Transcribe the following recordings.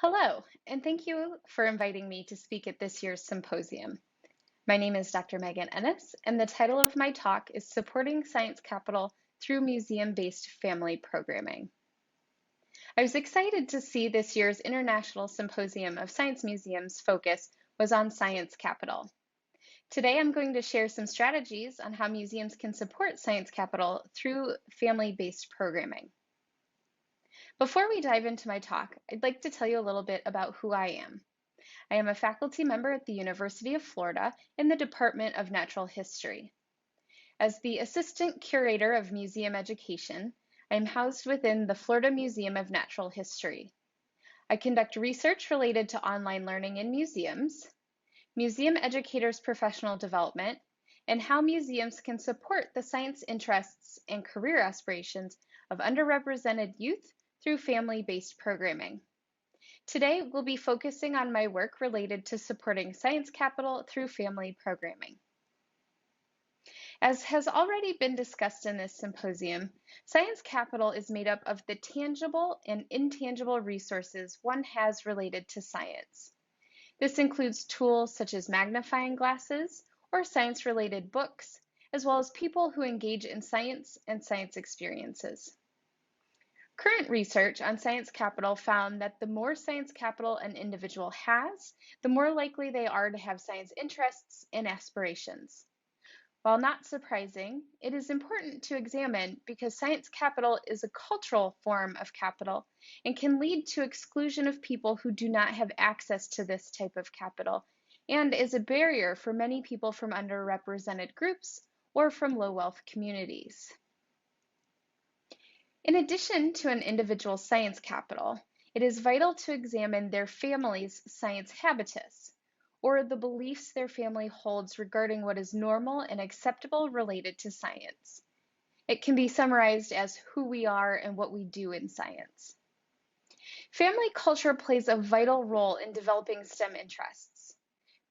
Hello, and thank you for inviting me to speak at this year's symposium. My name is Dr. Megan Ennes, and the title of my talk is Supporting Science Capital Through Museum-Based Family Programming. I was excited to see this year's International Symposium of Science Museums focus was on science capital. Today I'm going to share some strategies on how museums can support science capital through family-based programming. Before we dive into my talk, I'd like to tell you a little bit about who I am. I am a faculty member at the University of Florida in the Department of Natural History. As the Assistant Curator of Museum Education, I am housed within the Florida Museum of Natural History. I conduct research related to online learning in museums, museum educators' professional development, and how museums can support the science interests and career aspirations of underrepresented youth through family-based programming. Today, we'll be focusing on my work related to supporting science capital through family programming. As has already been discussed in this symposium, science capital is made up of the tangible and intangible resources one has related to science. This includes tools such as magnifying glasses or science-related books, as well as people who engage in science and science experiences. Current research on science capital found that the more science capital an individual has, the more likely they are to have science interests and aspirations. While not surprising, it is important to examine because science capital is a cultural form of capital and can lead to exclusion of people who do not have access to this type of capital, and is a barrier for many people from underrepresented groups or from low-wealth communities. In addition to an individual's science capital, it is vital to examine their family's science habitus, or the beliefs their family holds regarding what is normal and acceptable related to science. It can be summarized as who we are and what we do in science. Family culture plays a vital role in developing STEM interests.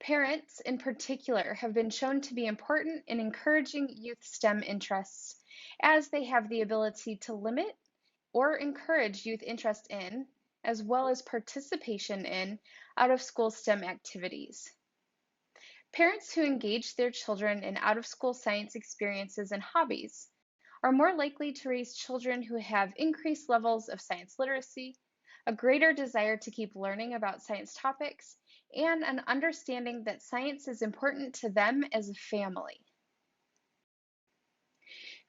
Parents, in particular, have been shown to be important in encouraging youth STEM interests, as they have the ability to limit or encourage youth interest in, as well as participation in, out-of-school STEM activities. Parents who engage their children in out-of-school science experiences and hobbies are more likely to raise children who have increased levels of science literacy, a greater desire to keep learning about science topics, and an understanding that science is important to them as a family.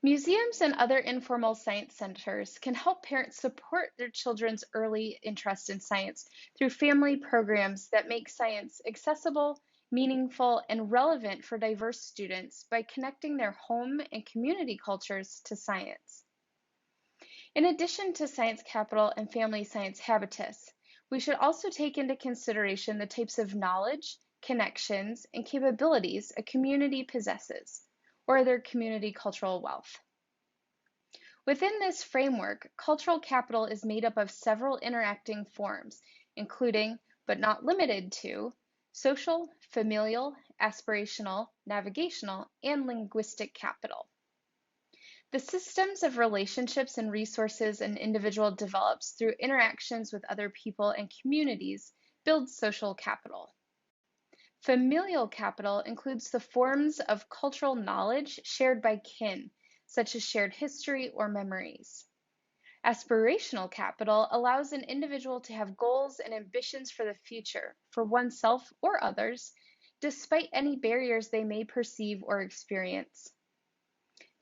Museums and other informal science centers can help parents support their children's early interest in science through family programs that make science accessible, meaningful, and relevant for diverse students by connecting their home and community cultures to science. In addition to science capital and family science habitus, we should also take into consideration the types of knowledge, connections, and capabilities a community possesses, or their community cultural wealth. Within this framework, cultural capital is made up of several interacting forms, including, but not limited to, social, familial, aspirational, navigational, and linguistic capital. The systems of relationships and resources an individual develops through interactions with other people and communities builds social capital. Familial capital includes the forms of cultural knowledge shared by kin, such as shared history or memories. Aspirational capital allows an individual to have goals and ambitions for the future, for oneself or others, despite any barriers they may perceive or experience.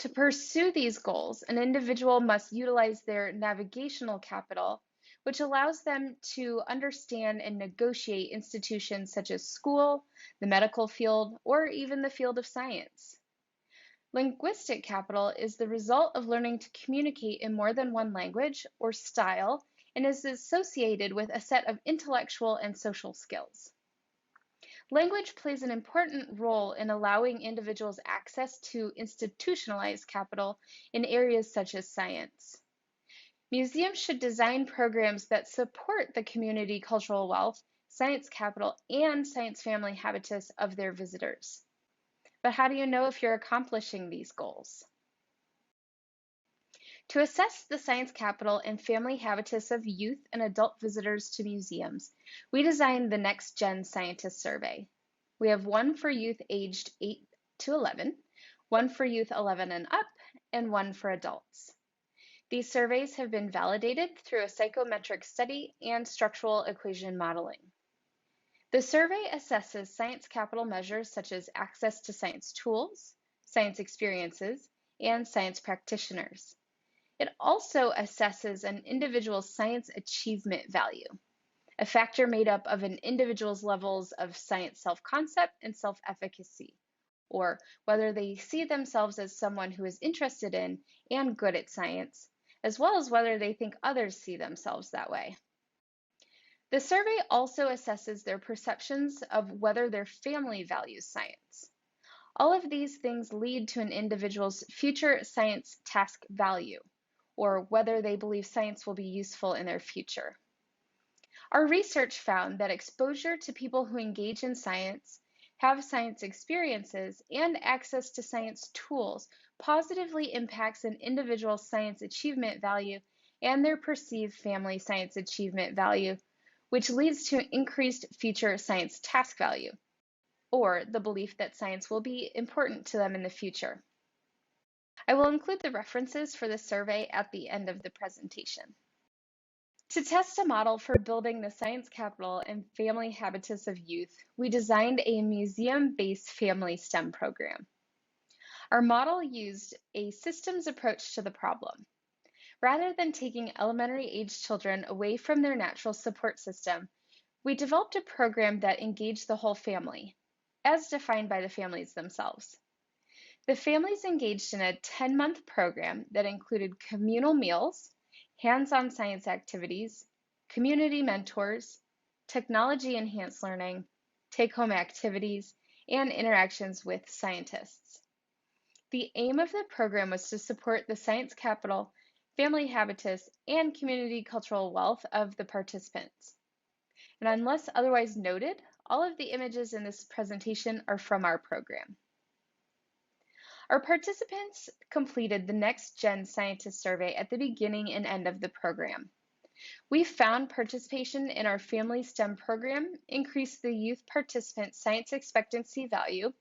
To pursue these goals, an individual must utilize their navigational capital, which allows them to understand and negotiate institutions such as school, the medical field, or even the field of science. Linguistic capital is the result of learning to communicate in more than one language or style and is associated with a set of intellectual and social skills. Language plays an important role in allowing individuals access to institutionalized capital in areas such as science. Museums should design programs that support the community cultural wealth, science capital, and science family habitus of their visitors. But how do you know if you're accomplishing these goals? To assess the science capital and family habitus of youth and adult visitors to museums, we designed the Next Gen Scientist Survey. We have one for youth aged 8 to 11, one for youth 11 and up, and one for adults. These surveys have been validated through a psychometric study and structural equation modeling. The survey assesses science capital measures such as access to science tools, science experiences, and science practitioners. It also assesses an individual's science achievement value, a factor made up of an individual's levels of science self-concept and self-efficacy, or whether they see themselves as someone who is interested in and good at science, as well as whether they think others see themselves that way. The survey also assesses their perceptions of whether their family values science. All of these things lead to an individual's future science task value, or whether they believe science will be useful in their future. Our research found that exposure to people who engage in science, have science experiences, and access to science tools positively impacts an individual's science achievement value and their perceived family science achievement value, which leads to increased future science task value, or the belief that science will be important to them in the future. I will include the references for the survey at the end of the presentation. To test a model for building the science capital and family habitus of youth, we designed a museum-based family STEM program. Our model used a systems approach to the problem. Rather than taking elementary-age children away from their natural support system, we developed a program that engaged the whole family, as defined by the families themselves. The families engaged in a 10-month program that included communal meals, hands-on science activities, community mentors, technology-enhanced learning, take-home activities, and interactions with scientists. The aim of the program was to support the science capital, family habitus, and community cultural wealth of the participants. And unless otherwise noted, all of the images in this presentation are from our program. Our participants completed the Next Gen Scientist Survey at the beginning and end of the program. We found participation in our Family STEM program increased the youth participants' science expectancy value,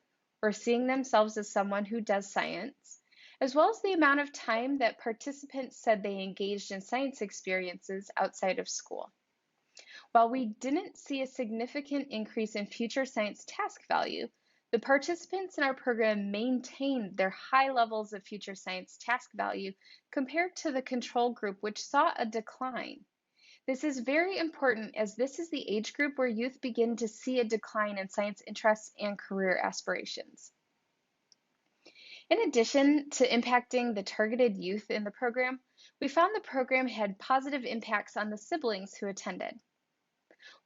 or seeing themselves as someone who does science, as well as the amount of time that participants said they engaged in science experiences outside of school. While we didn't see a significant increase in future science task value, the participants in our program maintained their high levels of future science task value compared to the control group, which saw a decline. This is very important as this is the age group where youth begin to see a decline in science interests and career aspirations. In addition to impacting the targeted youth in the program, we found the program had positive impacts on the siblings who attended.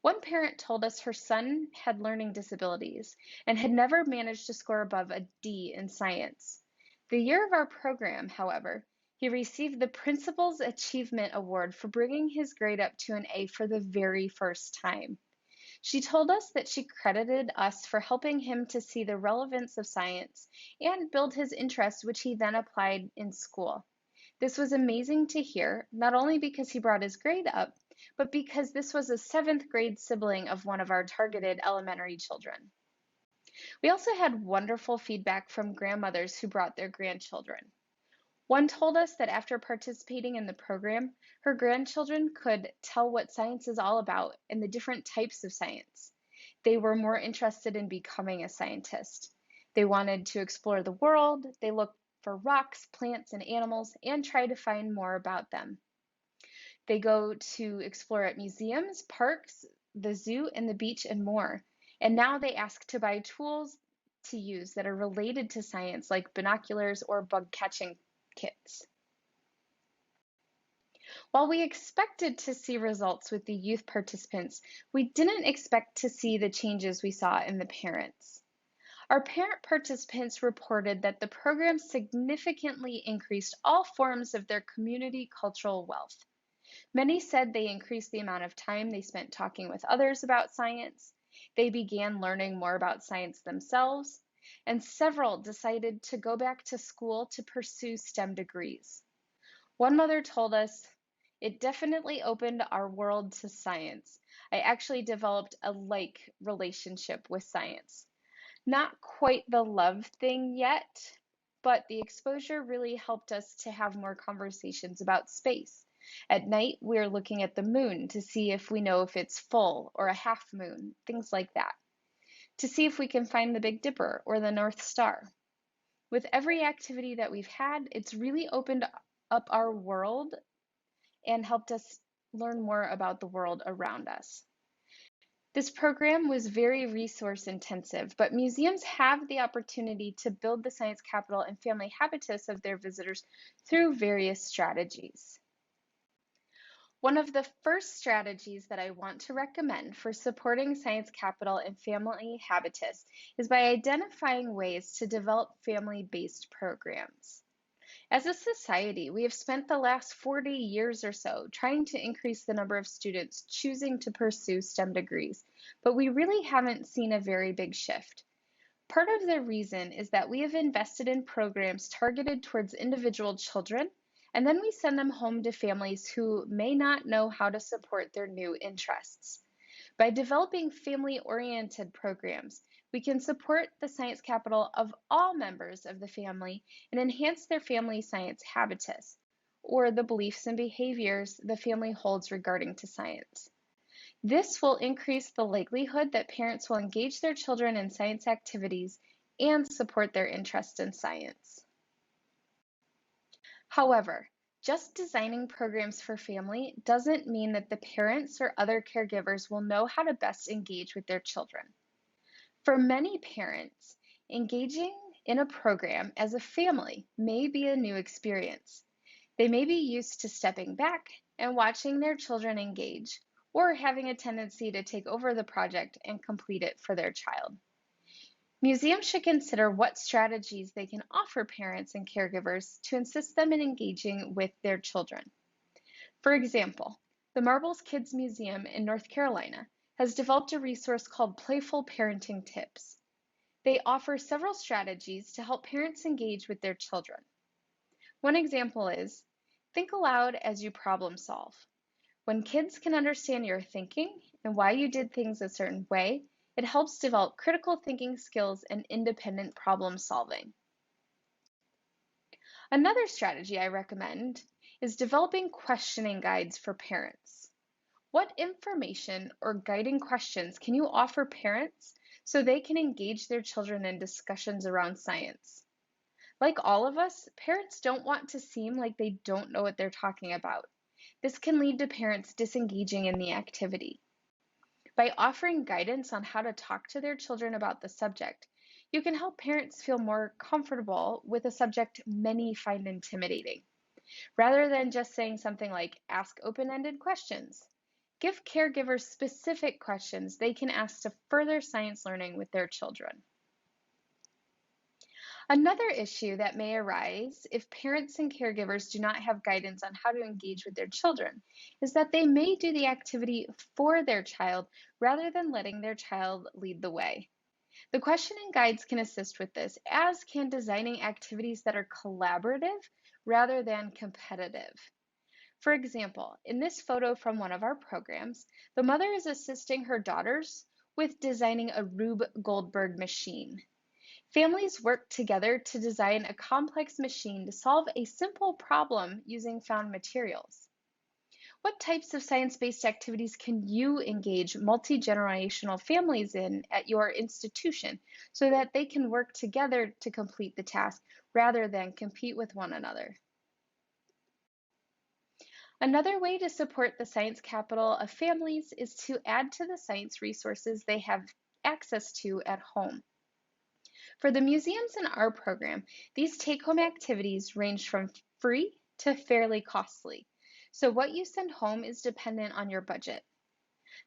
One parent told us her son had learning disabilities and had never managed to score above a D in science. The year of our program, however, he received the Principal's Achievement Award for bringing his grade up to an A for the very first time. She told us that she credited us for helping him to see the relevance of science and build his interest, which he then applied in school. This was amazing to hear, not only because he brought his grade up, but because this was a 7th grade sibling of one of our targeted elementary children. We also had wonderful feedback from grandmothers who brought their grandchildren. One told us that after participating in the program, her grandchildren could tell what science is all about and the different types of science. They were more interested in becoming a scientist. They wanted to explore the world, they looked for rocks, plants, and animals, and try to find more about them. They go to explore at museums, parks, the zoo, and the beach, and more. And now they ask to buy tools to use that are related to science, like binoculars or bug catching kits. While we expected to see results with the youth participants, we didn't expect to see the changes we saw in the parents. Our parent participants reported that the program significantly increased all forms of their community cultural wealth. Many said they increased the amount of time they spent talking with others about science. They began learning more about science themselves, and several decided to go back to school to pursue STEM degrees. One mother told us, "It definitely opened our world to science. I actually developed a like relationship with science. Not quite the love thing yet, but the exposure really helped us to have more conversations about space. At night, we're looking at the moon to see if we know if it's full or a half moon, things like that, to see if we can find the Big Dipper or the North Star. With every activity that we've had, it's really opened up our world and helped us learn more about the world around us." This program was very resource intensive, but museums have the opportunity to build the science capital and family habitus of their visitors through various strategies. One of the first strategies that I want to recommend for supporting science capital and family habitus is by identifying ways to develop family-based programs. As a society, we have spent the last 40 years or so trying to increase the number of students choosing to pursue STEM degrees, but we really haven't seen a very big shift. Part of the reason is that we have invested in programs targeted towards individual children, and then we send them home to families who may not know how to support their new interests. By developing family-oriented programs, we can support the science capital of all members of the family and enhance their family science habitus, or the beliefs and behaviors the family holds regarding to science. This will increase the likelihood that parents will engage their children in science activities and support their interest in science. However, just designing programs for family doesn't mean that the parents or other caregivers will know how to best engage with their children. For many parents, engaging in a program as a family may be a new experience. They may be used to stepping back and watching their children engage, or having a tendency to take over the project and complete it for their child. Museums should consider what strategies they can offer parents and caregivers to assist them in engaging with their children. For example, the Marbles Kids Museum in North Carolina has developed a resource called Playful Parenting Tips. They offer several strategies to help parents engage with their children. One example is, think aloud as you problem solve. When kids can understand your thinking and why you did things a certain way, it helps develop critical thinking skills and independent problem solving. Another strategy I recommend is developing questioning guides for parents. What information or guiding questions can you offer parents so they can engage their children in discussions around science? Like all of us, parents don't want to seem like they don't know what they're talking about. This can lead to parents disengaging in the activity. By offering guidance on how to talk to their children about the subject, you can help parents feel more comfortable with a subject many find intimidating. Rather than just saying something like, ask open-ended questions, give caregivers specific questions they can ask to further science learning with their children. Another issue that may arise if parents and caregivers do not have guidance on how to engage with their children is that they may do the activity for their child rather than letting their child lead the way. The questioning guides can assist with this, as can designing activities that are collaborative rather than competitive. For example, in this photo from one of our programs, the mother is assisting her daughters with designing a Rube Goldberg machine. Families work together to design a complex machine to solve a simple problem using found materials. What types of science-based activities can you engage multi-generational families in at your institution so that they can work together to complete the task rather than compete with one another? Another way to support the science capital of families is to add to the science resources they have access to at home. For the museums in our program, these take-home activities range from free to fairly costly, so what you send home is dependent on your budget.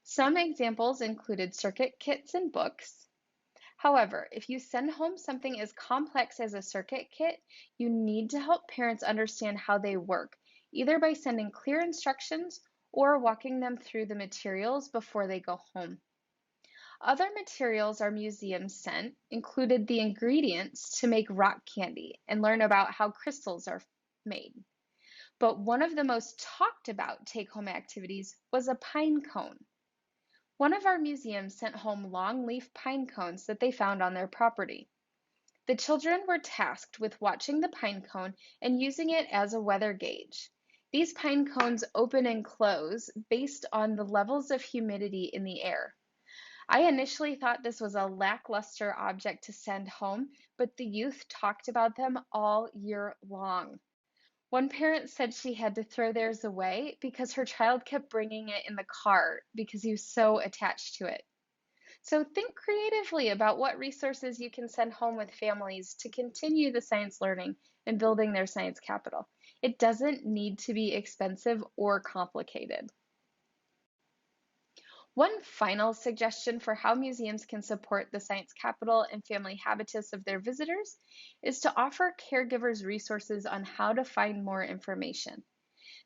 Some examples included circuit kits and books. However, if you send home something as complex as a circuit kit, you need to help parents understand how they work, either by sending clear instructions or walking them through the materials before they go home. Other materials our museum sent included the ingredients to make rock candy and learn about how crystals are made. But one of the most talked about take-home activities was a pine cone. One of our museums sent home long-leaf pine cones that they found on their property. The children were tasked with watching the pine cone and using it as a weather gauge. These pine cones open and close based on the levels of humidity in the air. I initially thought this was a lackluster object to send home, but the youth talked about them all year long. One parent said she had to throw theirs away because her child kept bringing it in the car because he was so attached to it. So think creatively about what resources you can send home with families to continue the science learning and building their science capital. It doesn't need to be expensive or complicated. One final suggestion for how museums can support the science capital and family habitus of their visitors is to offer caregivers resources on how to find more information.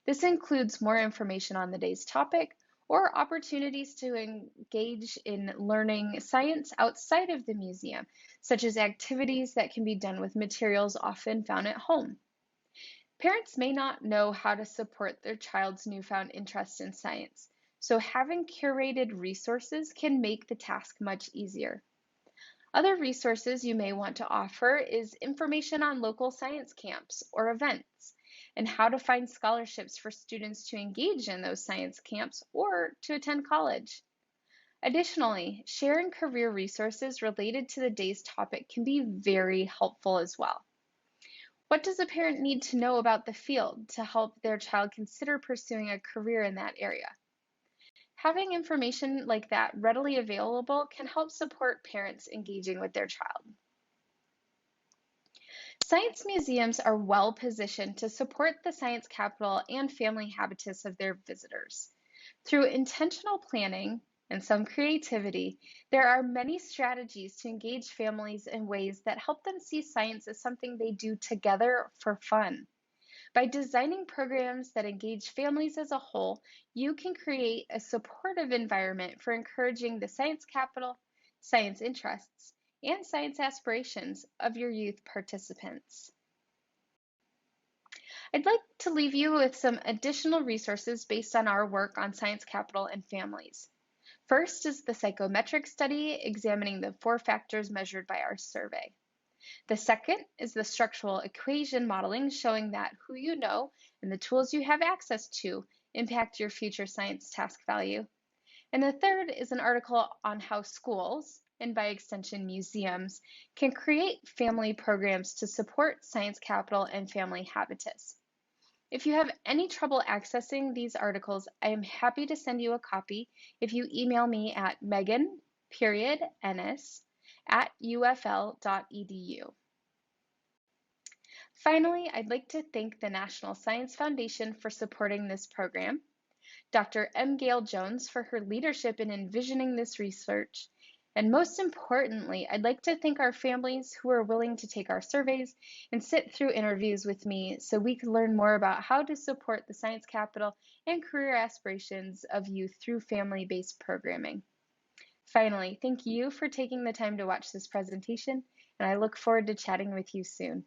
This includes more information on the day's topic or opportunities to engage in learning science outside of the museum, such as activities that can be done with materials often found at home. Parents may not know how to support their child's newfound interest in science, so having curated resources can make the task much easier. Other resources you may want to offer is information on local science camps or events, and how to find scholarships for students to engage in those science camps or to attend college. Additionally, sharing career resources related to the day's topic can be very helpful as well. What does a parent need to know about the field to help their child consider pursuing a career in that area? Having information like that readily available can help support parents engaging with their child. Science museums are well positioned to support the science capital and family habitus of their visitors. Through intentional planning and some creativity, there are many strategies to engage families in ways that help them see science as something they do together for fun. By designing programs that engage families as a whole, you can create a supportive environment for encouraging the science capital, science interests, and science aspirations of your youth participants. I'd like to leave you with some additional resources based on our work on science capital and families. First is the Psychometric Study, examining the 4 factors measured by our survey. The second is the structural equation modeling, showing that who you know and the tools you have access to impact your future science task value. And the third is an article on how schools, and by extension museums, can create family programs to support science capital and family habitus. If you have any trouble accessing these articles, I am happy to send you a copy if you email me at megan.ennes@ufl.edu. Finally, I'd like to thank the National Science Foundation for supporting this program, Dr. M. Gail Jones for her leadership in envisioning this research, and most importantly, I'd like to thank our families who are willing to take our surveys and sit through interviews with me so we can learn more about how to support the science capital and career aspirations of youth through family-based programming. Finally, thank you for taking the time to watch this presentation, and I look forward to chatting with you soon.